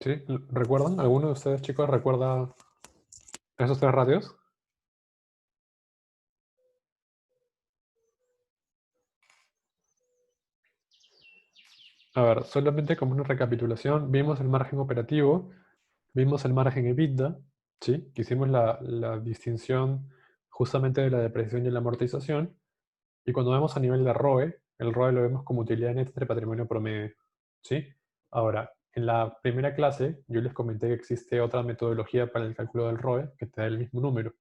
¿Sí? ¿Recuerdan? ¿Alguno de ustedes, chicos, recuerda esos tres ratios? A ver, solamente como una recapitulación, vimos el margen operativo, vimos el margen EBITDA, ¿sí? Que hicimos la distinción justamente de la depreciación y la amortización. Y cuando vemos a nivel de ROE, el ROE lo vemos como utilidad neta entre patrimonio promedio, ¿sí? Ahora, en la primera clase yo les comenté que existe otra metodología para el cálculo del ROE que te da el mismo número,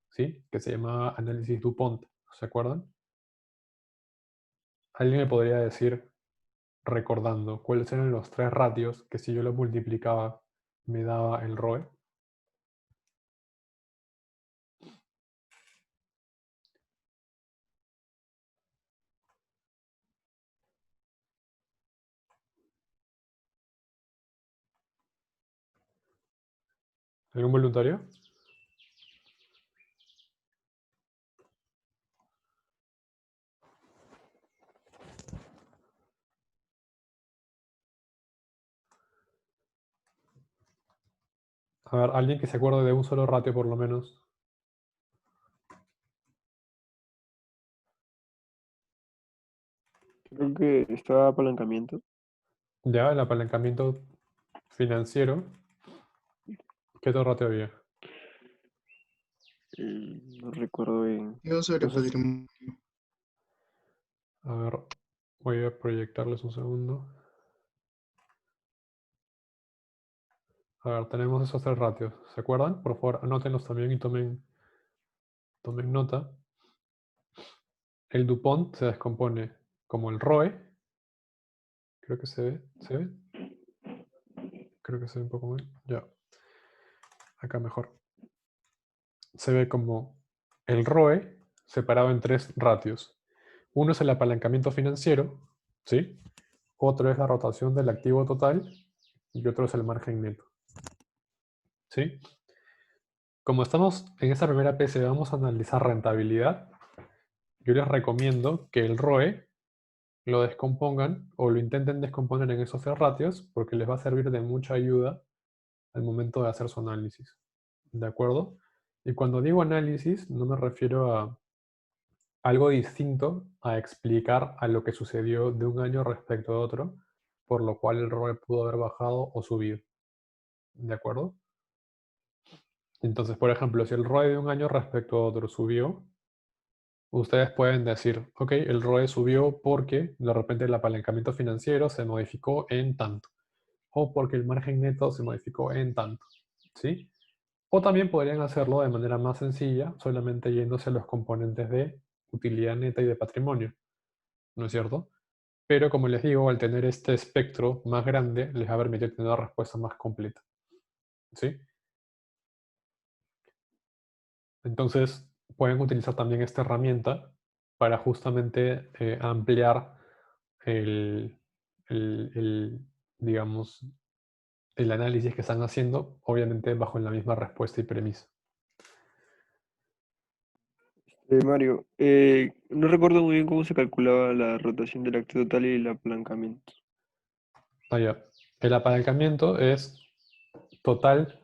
¿sí? Que se llama análisis DuPont, ¿se acuerdan? ¿Alguien me podría decir, recordando, cuáles eran los tres ratios que si yo los multiplicaba me daba el ROE? ¿Algún voluntario? A ver, alguien que se acuerde de un solo ratio por lo menos. Creo que estaba apalancamiento. Ya, el apalancamiento financiero. ¿Qué otro ratio había? No recuerdo bien. Yo sobre Entonces, patrimonio. A ver, voy a proyectarles un segundo. A ver, tenemos esos tres ratios. ¿Se acuerdan? Por favor, anótenlos también y tomen nota. El DuPont se descompone como el ROE. Creo que se ve. ¿Se ve? Creo que se ve un poco mal. Ya. Acá mejor. Se ve como el ROE separado en tres ratios. Uno es el apalancamiento financiero, ¿sí? Otro es la rotación del activo total y otro es el margen neto, ¿sí? Como estamos en esta primera PC, vamos a analizar rentabilidad. Yo les recomiendo que el ROE lo descompongan o lo intenten descomponer en esos tres ratios porque les va a servir de mucha ayuda al momento de hacer su análisis. ¿De acuerdo? Y cuando digo análisis, no me refiero a algo distinto a explicar a lo que sucedió de un año respecto a otro, por lo cual el ROE pudo haber bajado o subido. ¿De acuerdo? Entonces, por ejemplo, si el ROE de un año respecto a otro subió, ustedes pueden decir, ok, el ROE subió porque de repente el apalancamiento financiero se modificó en tanto, o porque el margen neto se modificó en tanto, ¿sí? O también podrían hacerlo de manera más sencilla, solamente yéndose a los componentes de utilidad neta y de patrimonio, ¿no es cierto? Pero como les digo, al tener este espectro más grande, les va a permitir tener una respuesta más completa, ¿sí? Entonces, pueden utilizar también esta herramienta para justamente ampliar el, digamos, el análisis que están haciendo, obviamente bajo la misma respuesta y premisa. Mario, no recuerdo muy bien cómo se calculaba la rotación del activo total y el apalancamiento. Allá. El apalancamiento es total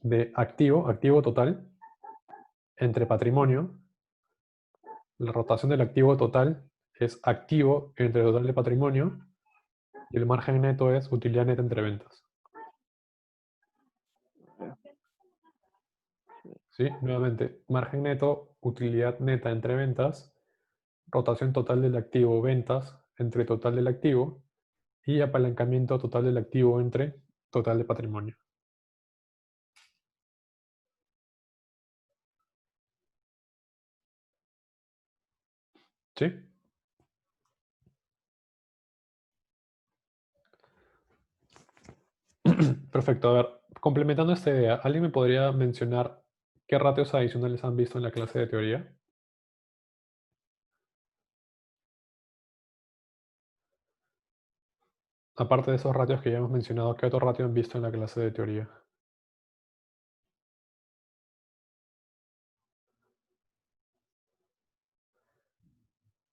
de activo total, entre patrimonio. La rotación del activo total es activo entre total de patrimonio y el margen neto es utilidad neta entre ventas. ¿Sí? Nuevamente, margen neto, utilidad neta entre ventas, rotación total del activo ventas entre total del activo y apalancamiento total del activo entre total de patrimonio. ¿Sí? Perfecto. A ver, complementando esta idea, ¿alguien me podría mencionar qué ratios adicionales han visto en la clase de teoría? Aparte de esos ratios que ya hemos mencionado, ¿qué otro ratio han visto en la clase de teoría?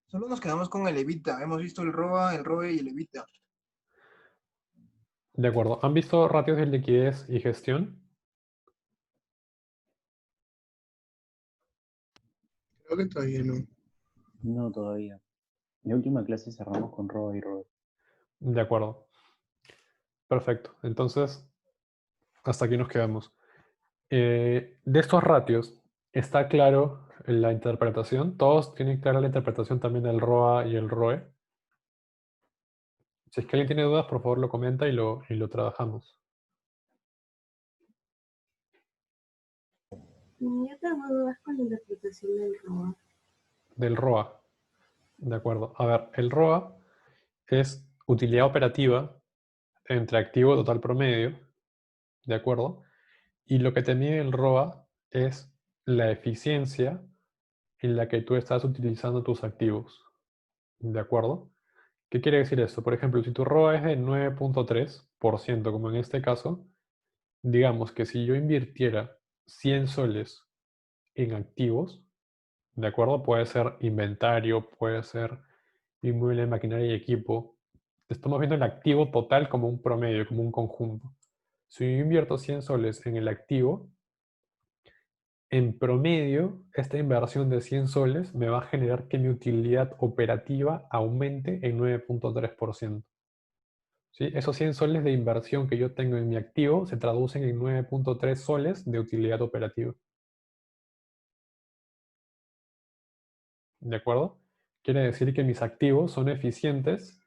Solo nos quedamos con el EBITDA. Hemos visto el ROA, el ROE y el EBITDA. De acuerdo. ¿Han visto ratios de liquidez y gestión? Creo que todavía no. No, todavía. En la última clase cerramos con ROA y ROE. De acuerdo. Perfecto. Entonces, hasta aquí nos quedamos. De estos ratios, ¿está claro la interpretación? ¿Todos tienen clara la interpretación también del ROA y el ROE? Si es que alguien tiene dudas, por favor lo comenta y lo trabajamos. Yo tengo dudas con la interpretación del ROA. Del ROA. De acuerdo. A ver, el ROA es utilidad operativa entre activo total promedio. ¿De acuerdo? Y lo que te mide el ROA es la eficiencia en la que tú estás utilizando tus activos. ¿De acuerdo? ¿Qué quiere decir esto? Por ejemplo, si tu ROA es de 9.3%, como en este caso, digamos que si yo invirtiera 100 soles en activos, ¿de acuerdo? Puede ser inventario, puede ser inmueble, maquinaria y equipo. Estamos viendo el activo total como un promedio, como un conjunto. Si yo invierto 100 soles en el activo, en promedio, esta inversión de 100 soles me va a generar que mi utilidad operativa aumente en 9.3%. ¿Sí? Esos 100 soles de inversión que yo tengo en mi activo se traducen en 9.3 soles de utilidad operativa. ¿De acuerdo? Quiere decir que mis activos son eficientes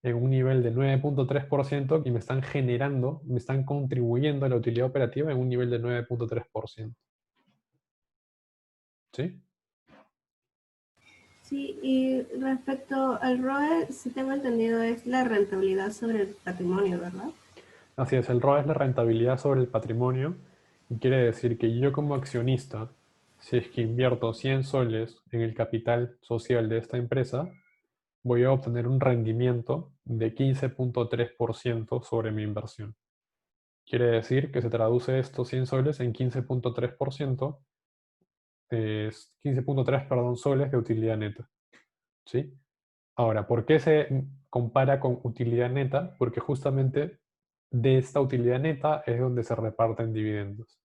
en un nivel de 9.3% y me están generando, me están contribuyendo a la utilidad operativa en un nivel de 9.3%. ¿Sí? Sí, y respecto al ROE, si tengo entendido, es la rentabilidad sobre el patrimonio, ¿verdad? Así es, el ROE es la rentabilidad sobre el patrimonio y quiere decir que yo como accionista, si es que invierto 100 soles en el capital social de esta empresa, voy a obtener un rendimiento de 15.3% sobre mi inversión. Quiere decir que se traduce estos 100 soles en 15.3%, 15.3, perdón, soles de utilidad neta. ¿Sí? Ahora, ¿por qué se compara con utilidad neta? Porque justamente de esta utilidad neta es donde se reparten dividendos.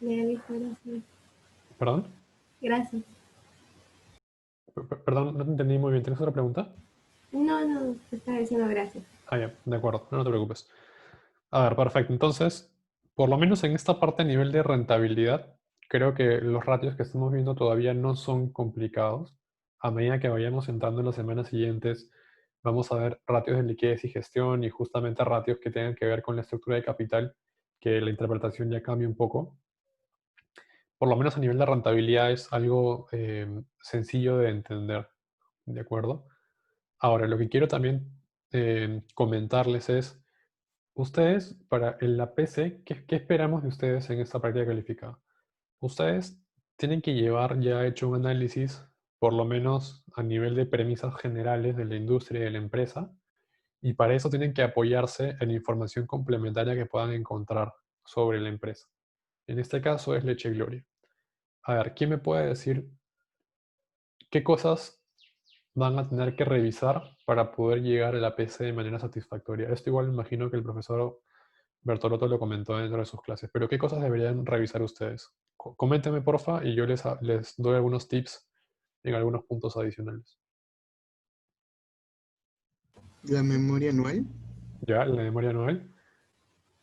Ya listo, gracias. ¿Perdón? Gracias. Perdón, no te entendí muy bien. ¿Tienes otra pregunta? No, te estaba diciendo gracias. Ah, ya, de acuerdo, no te preocupes. A ver, perfecto. Entonces, por lo menos en esta parte a nivel de rentabilidad, creo que los ratios que estamos viendo todavía no son complicados. A medida que vayamos entrando en las semanas siguientes, vamos a ver ratios de liquidez y gestión y justamente ratios que tengan que ver con la estructura de capital, que la interpretación ya cambia un poco. Por lo menos a nivel de rentabilidad es algo sencillo de entender, ¿de acuerdo? Ahora, lo que quiero también comentarles es, ustedes, para en la PC, ¿qué esperamos de ustedes en esta práctica calificada? Ustedes tienen que llevar ya hecho un análisis, por lo menos a nivel de premisas generales de la industria y de la empresa, y para eso tienen que apoyarse en información complementaria que puedan encontrar sobre la empresa. En este caso es Leche Gloria. A ver, ¿quién me puede decir qué cosas van a tener que revisar para poder llegar a la PC de manera satisfactoria? Esto igual me imagino que el profesor Bertolotto lo comentó dentro de sus clases, pero ¿qué cosas deberían revisar ustedes? Coméntenme, porfa, y yo les doy algunos tips en algunos puntos adicionales. La memoria anual. ¿Ya? La memoria anual.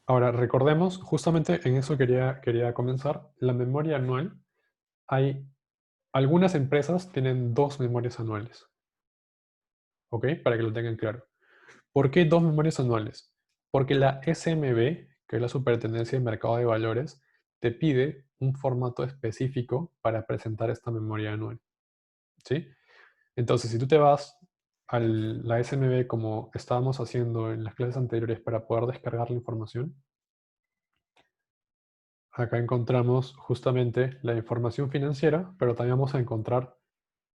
Ahora, recordemos, justamente en eso quería comenzar, la memoria anual, hay algunas empresas tienen dos memorias anuales, ¿ok? Para que lo tengan claro. ¿Por qué dos memorias anuales? Porque la SMB, que es la Superintendencia de Mercado de Valores, te pide un formato específico para presentar esta memoria anual. ¿Sí? Entonces, si tú te vas a la SMB como estábamos haciendo en las clases anteriores para poder descargar la información, acá encontramos justamente la información financiera, pero también vamos a encontrar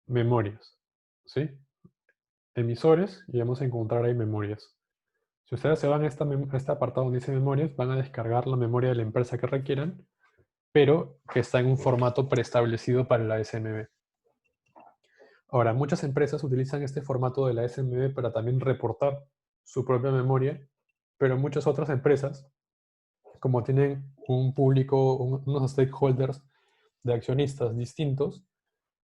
memorias. ¿Sí? Emisores y vamos a encontrar ahí memorias. Si ustedes se van a este apartado donde dice memorias, van a descargar la memoria de la empresa que requieran, pero que está en un formato preestablecido para la SMB. Ahora, muchas empresas utilizan este formato de la SMB para también reportar su propia memoria, pero muchas otras empresas, como tienen un público, unos stakeholders de accionistas distintos,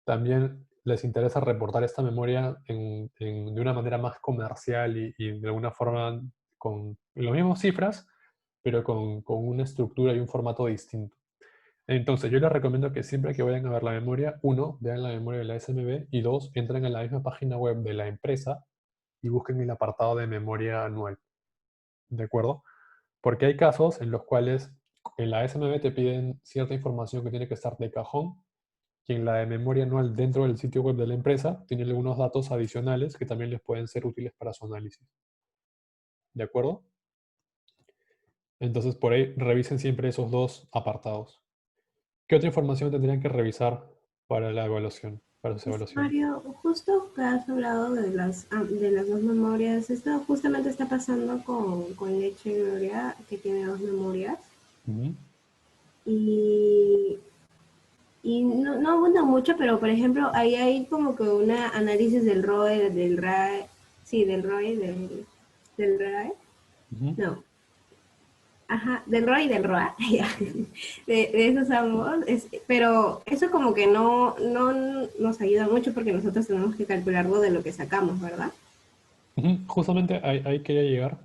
también les interesa reportar esta memoria de una manera más comercial y de alguna forma con las mismas cifras, pero con una estructura y un formato distinto. Entonces, yo les recomiendo que siempre que vayan a ver la memoria, uno, vean la memoria de la SMB y dos, entren a la misma página web de la empresa y busquen el apartado de memoria anual. ¿De acuerdo? Porque hay casos en los cuales en la SMB te piden cierta información que tiene que estar de cajón y en la de memoria anual dentro del sitio web de la empresa tienen algunos datos adicionales que también les pueden ser útiles para su análisis. ¿De acuerdo? Entonces, por ahí revisen siempre esos dos apartados. ¿Qué otra información tendrían que revisar para la evaluación, para su evaluación? Mario, justo que has hablado de las dos memorias, esto justamente está pasando con Leche Gloria, que tiene dos memorias. Ujú. Y, y no abunda mucho, pero por ejemplo, ahí hay como que un análisis del ROE, del RAE, sí, del ROE, del RAE, Ujú. no, ajá, del ROE y del ROA, ya, de esos ambos, pero eso como que no nos ayuda mucho porque nosotros tenemos que calcularlo de lo que sacamos, ¿verdad? Ujú. Justamente ahí quería llegar.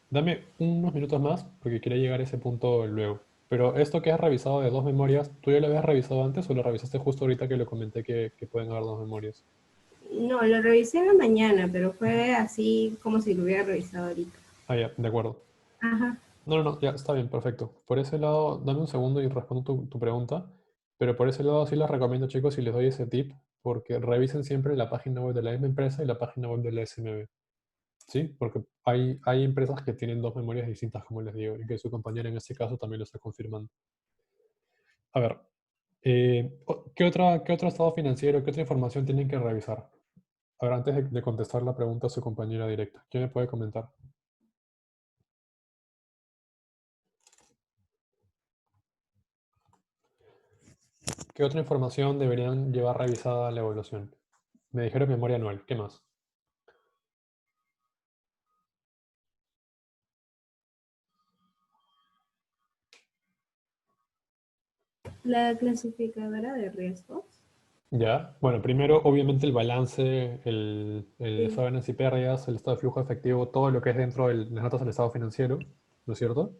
Dame unos minutos más porque quería llegar a ese punto luego. Pero esto que has revisado de dos memorias, ¿tú ya lo habías revisado antes o lo revisaste justo ahorita que lo comenté que pueden haber dos memorias? No, lo revisé en la mañana, pero fue así como si lo hubiera revisado ahorita. Ah, ya, de acuerdo. Ajá. No, no, no, ya está bien, perfecto. Por ese lado, dame un segundo y respondo tu pregunta. Pero por ese lado sí les recomiendo, chicos, y les doy ese tip, porque revisen siempre la página web de la misma empresa y la página web de la SMB. ¿Sí? Porque hay empresas que tienen dos memorias distintas, como les digo, y que su compañera en este caso también lo está confirmando. A ver, ¿qué otro estado financiero, qué otra información tienen que revisar? A ver, antes de contestar la pregunta a su compañera directa, ¿quién me puede comentar? ¿Qué otra información deberían llevar revisada a la evaluación? Me dijeron memoria anual, ¿qué más? La clasificadora de riesgos. Ya, bueno, primero obviamente el balance, el Sí. estado de ganancias y pérdidas, el estado de flujo efectivo, todo lo que es dentro de las notas del estado financiero, ¿no es cierto?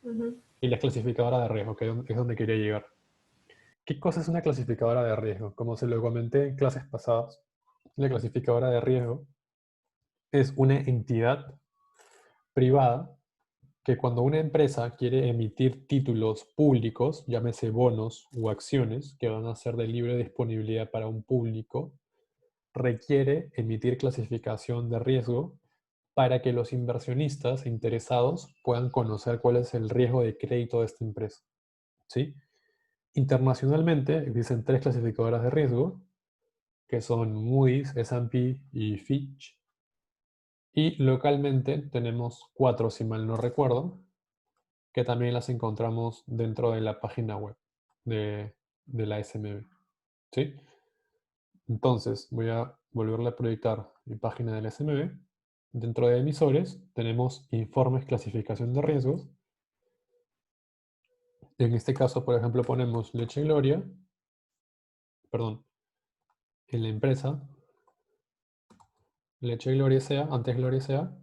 Ujú. Y la clasificadora de riesgo, que es donde quería llegar. ¿Qué cosa es una clasificadora de riesgo? Como se lo comenté en clases pasadas, la clasificadora de riesgo es una entidad privada que cuando una empresa quiere emitir títulos públicos, llámese bonos o acciones, que van a ser de libre disponibilidad para un público, requiere emitir clasificación de riesgo para que los inversionistas interesados puedan conocer cuál es el riesgo de crédito de esta empresa. ¿Sí? Internacionalmente existen tres clasificadoras de riesgo, que son Moody's, S&P y Fitch. Y localmente tenemos cuatro, si mal no recuerdo, que también las encontramos dentro de la página web de la SMB. ¿Sí? Entonces, voy a volverle a proyectar mi página de la SMB. Dentro de emisores tenemos informes clasificación de riesgos. En este caso, por ejemplo, ponemos Leche Gloria, perdón, en la empresa, Leche Gloria sea, antes Gloria sea.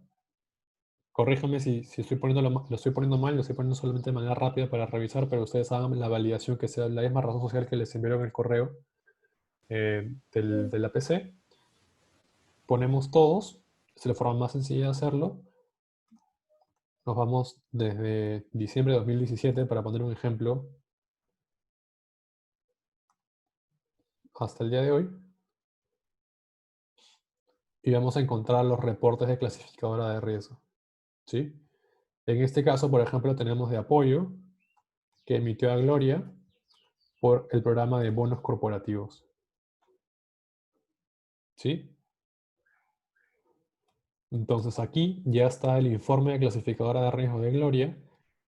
Corríjame si estoy lo estoy poniendo mal, lo estoy poniendo solamente de manera rápida para revisar, pero ustedes hagan la validación que sea la misma razón social que les enviaron el correo de la PC. Ponemos todos, es la forma más sencilla de hacerlo. Nos vamos desde diciembre de 2017, para poner un ejemplo, hasta el día de hoy. Y vamos a encontrar los reportes de clasificadora de riesgo. ¿Sí? En este caso, por ejemplo, tenemos de apoyo que emitió a Gloria por el programa de bonos corporativos. ¿Sí? Entonces aquí ya está el informe de clasificadora de riesgo de Gloria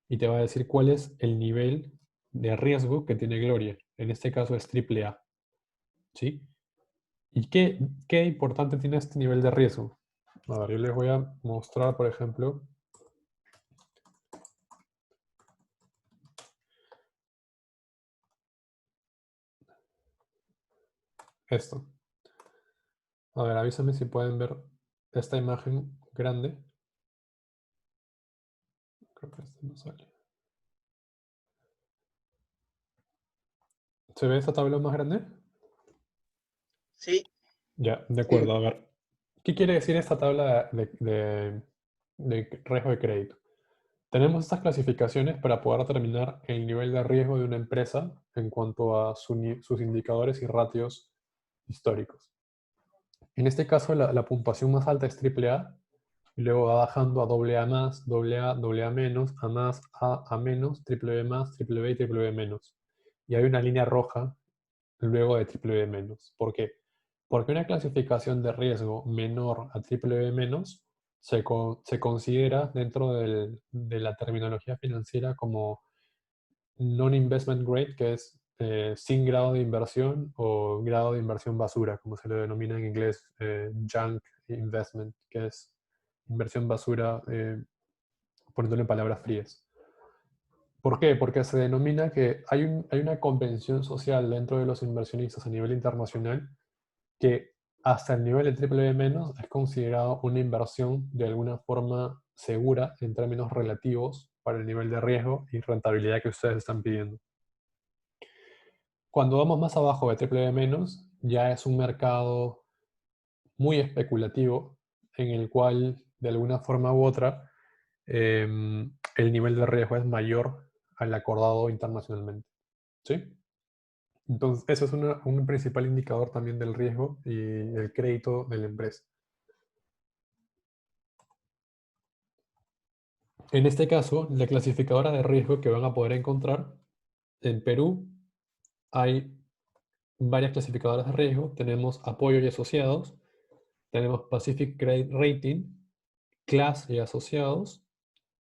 y te va a decir cuál es el nivel de riesgo que tiene Gloria. En este caso es AAA. ¿Sí? ¿Y qué importante tiene este nivel de riesgo? A ver, yo les voy a mostrar, por ejemplo, esto. A ver, avísame si pueden ver esta imagen grande. Creo que este no sale. ¿Se ve esta tabla más grande? Sí, Ya, de Sí. acuerdo. A ver, ¿qué quiere decir esta tabla de riesgo de crédito? Tenemos estas clasificaciones para poder determinar el nivel de riesgo de una empresa en cuanto a sus indicadores y ratios históricos. En este caso, la puntuación más alta es AAA, y luego va bajando a AA más, AA, AA menos, A más, A menos, BBB más, BBB y BBB menos. Y hay una línea roja luego de BBB menos. ¿Por qué? Porque una clasificación de riesgo menor a BBB menos se considera dentro de la terminología financiera como non-investment grade, que es sin grado de inversión o grado de inversión basura, como se le denomina en inglés, junk investment, que es inversión basura, poniéndole en palabras frías. ¿Por qué? Porque se denomina que hay una convención social dentro de los inversionistas a nivel internacional que hasta el nivel de triple menos es considerado una inversión de alguna forma segura en términos relativos para el nivel de riesgo y rentabilidad que ustedes están pidiendo. Cuando vamos más abajo de triple menos, ya es un mercado muy especulativo en el cual de alguna forma u otra el nivel de riesgo es mayor al acordado internacionalmente. ¿Sí? Entonces, eso es un principal indicador también del riesgo y el crédito de la empresa. En este caso, la clasificadora de riesgo que van a poder encontrar en Perú hay varias clasificadoras de riesgo. Tenemos apoyo y asociados, tenemos Pacific Credit Rating, CLAS y asociados,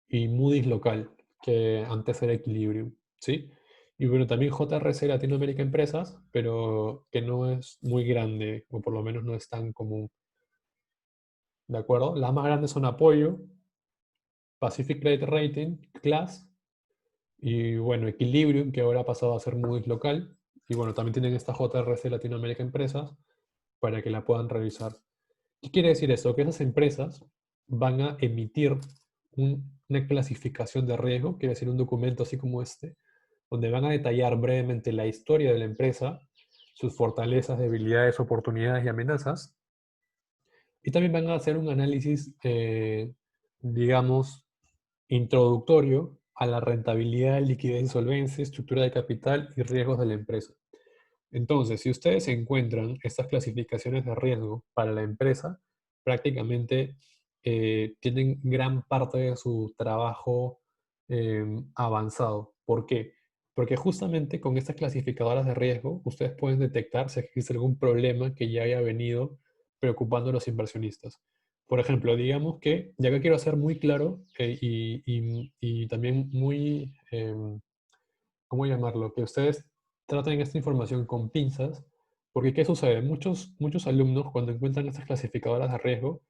y Moody's local, que antes era Equilibrium, ¿sí? Y bueno, también JRC Latinoamérica Empresas, pero que no es muy grande, o por lo menos no es tan común. ¿De acuerdo? Las más grandes son Apoyo, Pacific Credit Rating, CLAS, y bueno, Equilibrium, que ahora ha pasado a ser Moody's local. Y bueno, también tienen esta JRC Latinoamérica Empresas para que la puedan revisar. ¿Qué quiere decir esto? Que esas empresas van a emitir una clasificación de riesgo, quiere decir un documento así como este, donde van a detallar brevemente la historia de la empresa, sus fortalezas, debilidades, oportunidades y amenazas. Y también van a hacer un análisis, digamos, introductorio a la rentabilidad, liquidez y solvencia, estructura de capital y riesgos de la empresa. Entonces, si ustedes encuentran estas clasificaciones de riesgo para la empresa, prácticamente tienen gran parte de su trabajo avanzado. ¿Por qué? Porque justamente con estas clasificadoras de riesgo, ustedes pueden detectar si existe algún problema que ya haya venido preocupando a los inversionistas. Por ejemplo, digamos que, ya que quiero ser muy claro y también muy, ¿cómo llamarlo? Que ustedes traten esta información con pinzas, porque ¿qué sucede? Muchos alumnos cuando encuentran estas clasificadoras de riesgo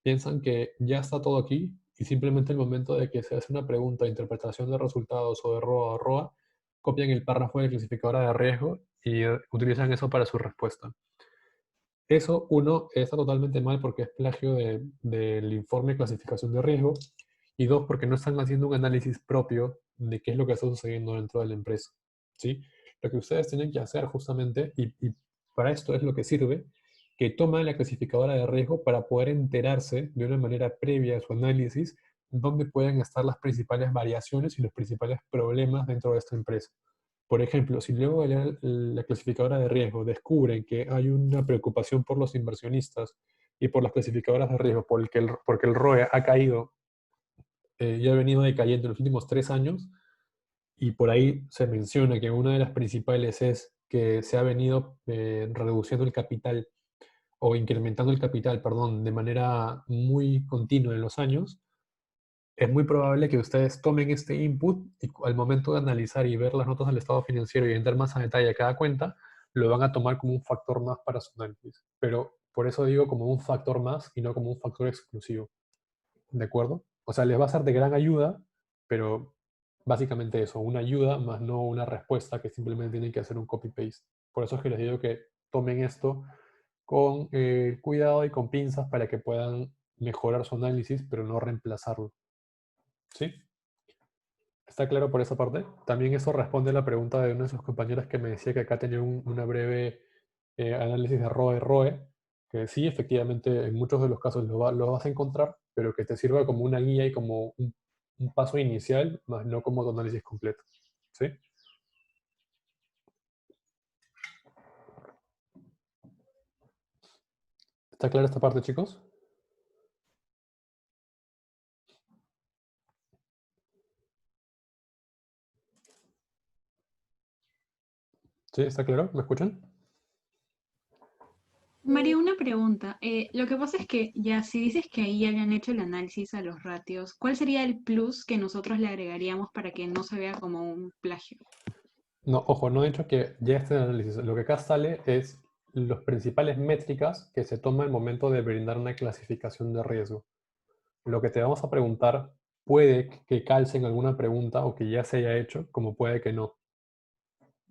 piensan que ya está todo aquí y simplemente el momento de que se hace una pregunta de interpretación de resultados o de ROA o ROA, copian el párrafo de clasificadora de riesgo y utilizan eso para su respuesta. Eso, uno, está totalmente mal porque es plagio del informe de clasificación de riesgo, y dos, porque no están haciendo un análisis propio de qué es lo que está sucediendo dentro de la empresa, ¿sí? Lo que ustedes tienen que hacer justamente, y para esto es lo que sirve, que tomen la clasificadora de riesgo para poder enterarse de una manera previa a su análisis dónde pueden estar las principales variaciones y los principales problemas dentro de esta empresa. Por ejemplo, si luego de leer la clasificadora de riesgo descubren que hay una preocupación por los inversionistas y por las clasificadoras de riesgo porque el ROE ha caído y ha venido decayendo en los últimos 3 años, y por ahí se menciona que una de las principales es que se ha venido reduciendo el capital o incrementando el capital, perdón, de manera muy continua en los años, es muy probable que ustedes tomen este input y al momento de analizar y ver las notas del estado financiero y entrar más a detalle a cada cuenta, lo van a tomar como un factor más para su análisis. Pero por eso digo como un factor más y no como un factor exclusivo. ¿De acuerdo? O sea, les va a ser de gran ayuda, pero básicamente eso, una ayuda más no una respuesta que simplemente tienen que hacer un copy-paste. Por eso es que les digo que tomen esto con cuidado y con pinzas para que puedan mejorar su análisis, pero no reemplazarlo. ¿Sí? ¿Está claro por esa parte? También eso responde a la pregunta de uno de sus compañeros que me decía que acá tenía una breve análisis de ROE, que sí, efectivamente, en muchos de los casos lo vas a encontrar, pero que te sirva como una guía y como un paso inicial, más no como tu análisis completo. ¿Sí? ¿Está clara esta parte, chicos? ¿Sí? ¿Está claro? ¿Me escuchan? María, una pregunta. Lo que pasa es que ya si dices que ahí ya le han hecho el análisis a los ratios, ¿cuál sería el plus que nosotros le agregaríamos para que no se vea como un plagio? No, ojo, no he dicho que ya esté en análisis. Lo que acá sale es las principales métricas que se toman al momento de brindar una clasificación de riesgo. Lo que te vamos a preguntar puede que calce en alguna pregunta o que ya se haya hecho, como puede que no.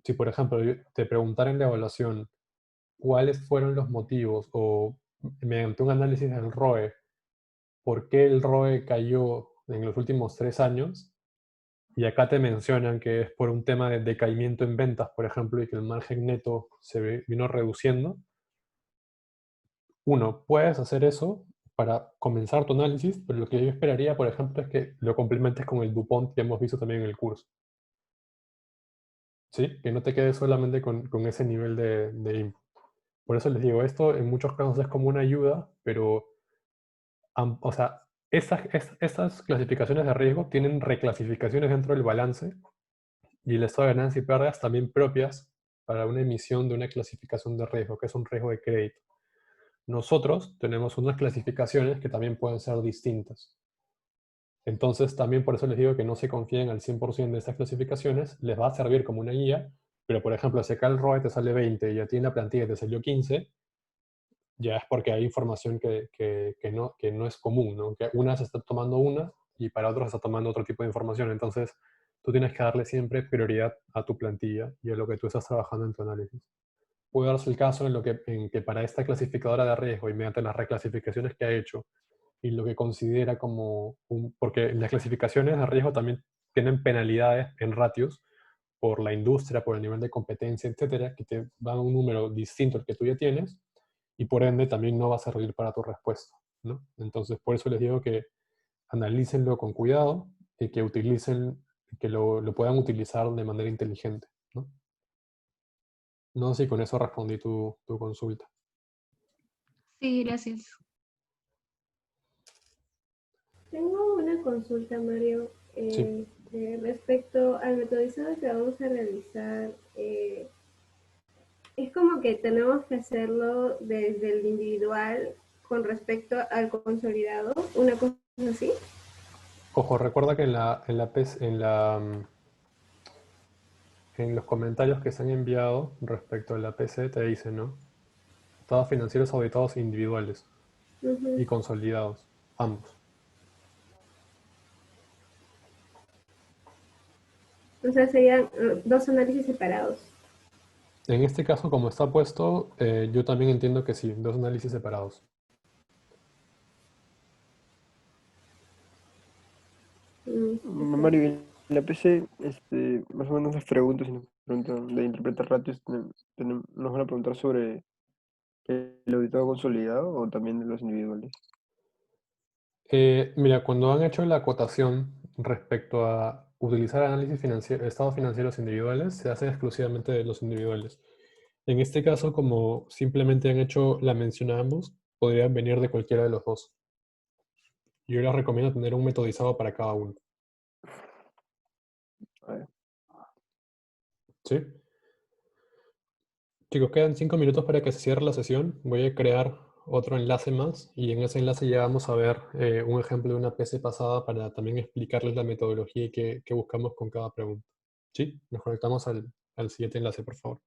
Si, por ejemplo, te preguntara en la evaluación cuáles fueron los motivos o mediante un análisis del ROE, por qué el ROE cayó en los últimos 3 años, y acá te mencionan que es por un tema de decaimiento en ventas, por ejemplo, y que el margen neto se vino reduciendo. Uno, puedes hacer eso para comenzar tu análisis, pero lo que yo esperaría, por ejemplo, es que lo complementes con el DuPont que hemos visto también en el curso. ¿Sí? Que no te quedes solamente con ese nivel de input. Por eso les digo, esto en muchos casos es como una ayuda, pero, o sea, estas clasificaciones de riesgo tienen reclasificaciones dentro del balance y el estado de ganancias y pérdidas también propias para una emisión de una clasificación de riesgo, que es un riesgo de crédito. Nosotros tenemos unas clasificaciones que también pueden ser distintas. Entonces, también por eso les digo que no se confíen al 100% de estas clasificaciones, les va a servir como una guía, pero por ejemplo, si acá el ROE te sale 20 y a ti en la plantilla te salió 15, ya es porque hay información que no es común, ¿no? Que una se está tomando una y para otros se está tomando otro tipo de información. Entonces, tú tienes que darle siempre prioridad a tu plantilla y a lo que tú estás trabajando en tu análisis. Puede darse el caso en que para esta clasificadora de riesgo y mediante las reclasificaciones que ha hecho y lo que considera como porque las clasificaciones de riesgo también tienen penalidades en ratios por la industria, por el nivel de competencia, etcétera, que te dan un número distinto al que tú ya tienes y por ende también no va a servir para tu respuesta, ¿no? Entonces, por eso les digo que analícenlo con cuidado y que que lo puedan utilizar de manera inteligente, ¿no? No sé si con eso respondí tu consulta. Sí, gracias. Tengo una consulta, Mario, Sí. respecto al metodizado que vamos a realizar. Es como que tenemos que hacerlo desde el individual con respecto al consolidado, una cosa así. Ojo, recuerda que en los comentarios que se han enviado respecto a la PC te dicen, ¿no? Estados financieros auditados individuales y consolidados, ambos. O sea, serían dos análisis separados. En este caso, como está puesto, yo también entiendo que sí, dos análisis separados. Mario, en la PC, más o menos las preguntas, si nos preguntan de interpretar ratios, nos van a preguntar sobre el auditado consolidado o también de los individuales. Mira, cuando han hecho la acotación respecto a utilizar análisis financiero, estados financieros individuales, se hacen exclusivamente de los individuales. En este caso, como simplemente han hecho la mención a ambos, podrían venir de cualquiera de los dos. Yo les recomiendo tener un metodizado para cada uno. A ver. ¿Sí? Chicos, quedan 5 minutos para que se cierre la sesión. Voy a crear otro enlace más y en ese enlace ya vamos a ver un ejemplo de una PC pasada para también explicarles la metodología y qué buscamos con cada pregunta. ¿Sí? Nos conectamos al siguiente enlace, por favor.